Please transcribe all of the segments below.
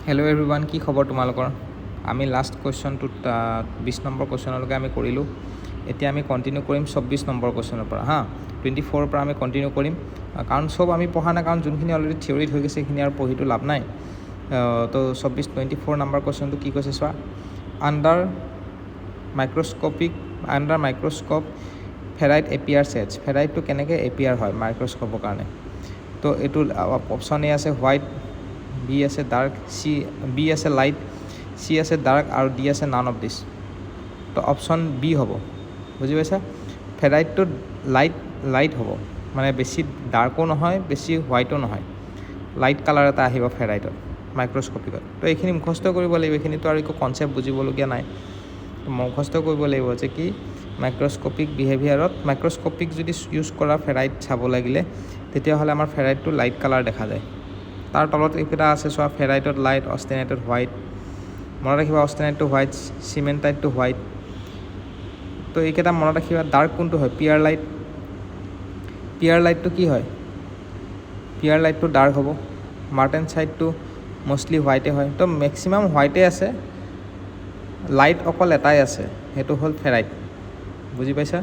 Hello' everyone, কি খবৰ তোমালোকৰ? আমি লাষ্ট কুৱেশ্যনটোত 20 নম্বৰ কুৱেশ্যনলৈকে আমি কৰিলোঁ। এতিয়া আমি কণ্টিনিউ কৰিম 24 নম্বৰ কুৱেশ্যনৰ পৰা। 24ৰ পৰা আমি কণ্টিনিউ কৰিম, কাৰণ চব আমি পঢ়া নাই, কাৰণ যোনখিনি অলৰেডি থিয়ৰীত হৈ গৈছে সেইখিনি আৰু পঢ়িটো লাভ নাই। তো 24 নম্বৰ কুৱেশ্যনটো কি কৈছে চোৱা। Under microscope ferrite appears as. ফেৰাইটটো কেনেকৈ এপিয়াৰ হয় মাইক্ৰস্ক'পৰ কাৰণে? তো এইটো অপশ্যন এ আছে হোৱাইট, বি আছে ডাৰ্ক, বি আছে লাইট, চি আছে ডাৰ্ক আৰু ডি আছে নান অফ দিছ। তো অপশ্যন বি হ'ব, বুজি পাইছা? ফেৰাইটটো লাইট হ'ব, মানে বেছি ডাৰ্কো নহয় বেছি হোৱাইটো নহয়, লাইট কালাৰ এটা আহিব ফেৰাইটত মাইক্ৰস্কপিকত। তো এইখিনি মুখস্থ কৰিব লাগিব, এইখিনিতো আৰু একো কনচেপ্ট বুজিবলগীয়া নাই। তো মুখস্থ কৰিব লাগিব যে কি মাইক্ৰস্কপিক বিহেভিয়াৰত মাইক্ৰস্কপিক যদি ইউজ কৰা ফেৰাইট চাব লাগিলে তেতিয়াহ'লে আমাৰ ফেৰাইটটো লাইট কালাৰ দেখা যায়। তাৰ তলত এইকেইটা আছে চোৱা, ফেৰাইটত লাইট, অষ্টেনাইটত হোৱাইট। মনত ৰাখিবা অষ্টেনাইটটো হোৱাইট, চিমেণ্টাইটটো হোৱাইট। তো এইকেইটা মনত ৰাখিবা। ডাৰ্ক কোনটো হয়? পিয়াৰ লাইট। পিয়াৰ লাইটটো কি হয়? পিয়াৰ লাইটটো ডাৰ্ক হ'ব। মাৰ্টেনচাইটটো মষ্টলি হোৱাইটে হয়। তো মেক্সিমাম হোৱাইটে আছে, লাইট অকল এটাই আছে, সেইটো হ'ল ফেৰাইট, বুজি পাইছা?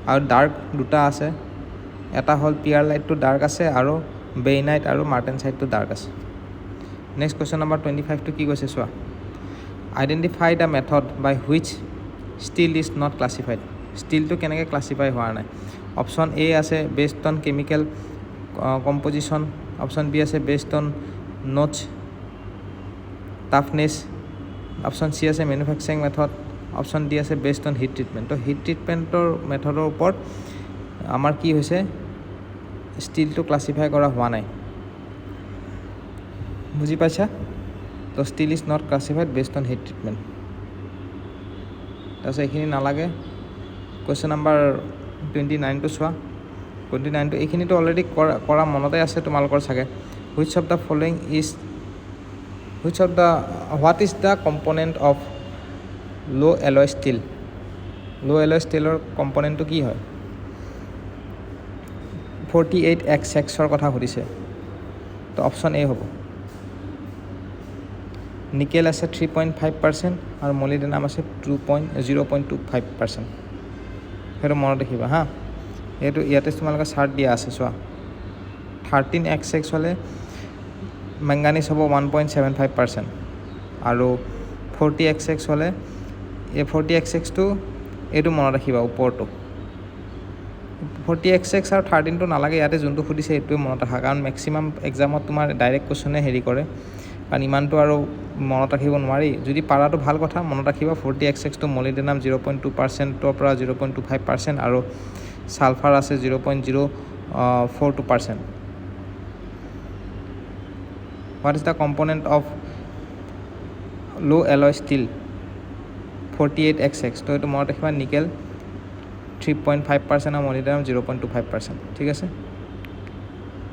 আৰু ডাৰ্ক দুটা আছে, এটা হ'ল পিয়াৰ লাইটটো ডাৰ্ক আছে আৰু বেইনাইট আৰু মাৰ্টেনচাইটটো ডাৰ্ক আছে। নেক্সট কুৱেশ্যন নম্বৰ 25টো কি কৈছে চোৱা। Identify the method by which steel is not classified. ষ্টিলটো কেনেকৈ ক্লাছিফাই হোৱা নাই? অপশ্যন এ আছে based on chemical composition, option B আছে based on notch toughness, option C আছে মেনুফেকচাৰিং মেথড, অপশ্যন ডি আছে বেছড অন হিট ট্ৰিটমেণ্ট। তো heat ট্ৰিটমেণ্টৰ মেথডৰ ওপৰত আমাৰ কি হৈছে, ষ্টিলটো ক্লাছিফাই কৰা হোৱা নাই, বুজি পাইছা? তো still is not classified based on heat treatment. তাৰপিছত এইখিনি নালাগে। কুৱেশ্যন নম্বৰ 29টো চোৱা। 29টো এইখিনিতো অলৰেডি কৰা মনতে আছে তোমালোকৰ চাগে। What is the component of law' alloy steel. ল' এলয় ষ্টীলৰ কম্পনেণ্টটো কি হয়? 48X6ৰ কথা সুধিছে, তো অপশ্যন এ হ'ব। নিকেল আছে 3.5% আৰু মলিবডেনাম আছে 0.25%। সেইটো মনত ৰাখিবা এইটো ইয়াতে তোমালোকে চাৰ্ট দিয়া আছে চোৱা। 13X6 হ'লে মেংগানিজ হ'ব 1.75% আৰু 40X6 হ'লে এই 40X6টো এইটো মনত ৰাখিবা ওপৰটো। 40X6 আৰু 13টো নালাগে, ইয়াতে যোনটো সুধিছে এইটোৱে মনত ৰাখা, কাৰণ মেক্সিমাম এক্সামত তোমাৰ ডাইৰেক্ট কুৱেশ্যনে হেৰি কৰে, কাৰণ ইমানটো আৰু মনত ৰাখিব নোৱাৰি। যদি পাৰাটো ভাল কথা, মনত ৰাখিবা 40X6টো মলিবডেনাম 0.2%ৰ পৰা 0.25% আৰু ছালফাৰ আছে 0.042%। What is the component of law' alloy steel 48X6? তো এইটো মনত ৰাখিবা, নিকেল 3.5% আৰু মলিবডেনাম 0.25%। ঠিক আছে।